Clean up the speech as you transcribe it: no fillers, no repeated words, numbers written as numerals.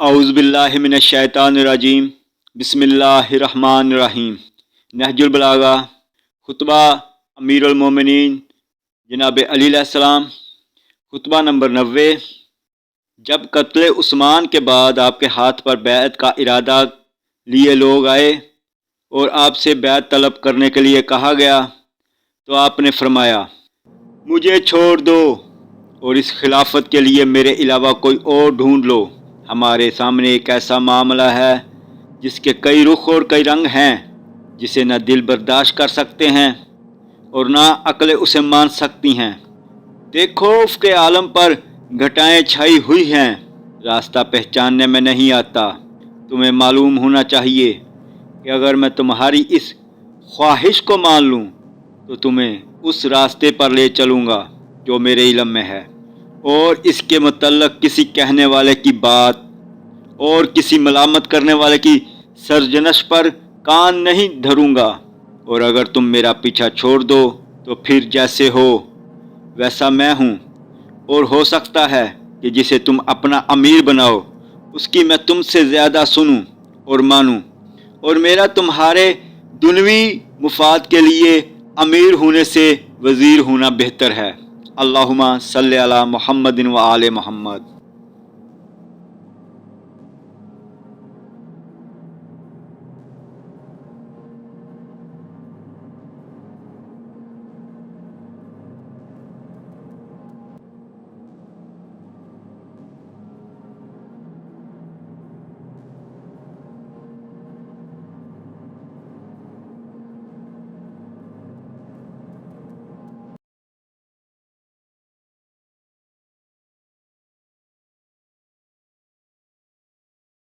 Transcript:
اعوذ باللہ من الشیطان الرجیم بسم اللہ الرحمن الرحیم۔ نہج البلاغہ، خطبہ امیر المومنین جناب علی علیہ السلام، خطبہ نمبر 90۔ جب قتل عثمان کے بعد آپ کے ہاتھ پر بیعت کا ارادہ لیے لوگ آئے اور آپ سے بیعت طلب کرنے کے لیے کہا گیا تو آپ نے فرمایا، مجھے چھوڑ دو اور اس خلافت کے لیے میرے علاوہ کوئی اور ڈھونڈ لو۔ ہمارے سامنے ایک ایسا معاملہ ہے جس کے کئی رخ اور کئی رنگ ہیں، جسے نہ دل برداشت کر سکتے ہیں اور نہ عقلیں اسے مان سکتی ہیں۔ دیکھو افق عالم پر گھٹائیں چھائی ہوئی ہیں، راستہ پہچاننے میں نہیں آتا۔ تمہیں معلوم ہونا چاہیے کہ اگر میں تمہاری اس خواہش کو مان لوں تو تمہیں اس راستے پر لے چلوں گا جو میرے علم میں ہے، اور اس کے متعلق کسی کہنے والے کی بات اور کسی ملامت کرنے والے کی سرزنش پر کان نہیں دھروں گا، اور اگر تم میرا پیچھا چھوڑ دو تو پھر جیسے ہو ویسا میں ہوں، اور ہو سکتا ہے کہ جسے تم اپنا امیر بناؤ اس کی میں تم سے زیادہ سنوں اور مانوں، اور میرا تمہارے دنیوی مفاد کے لیے امیر ہونے سے وزیر ہونا بہتر ہے۔ اللہم صلی علی محمد و آل محمد۔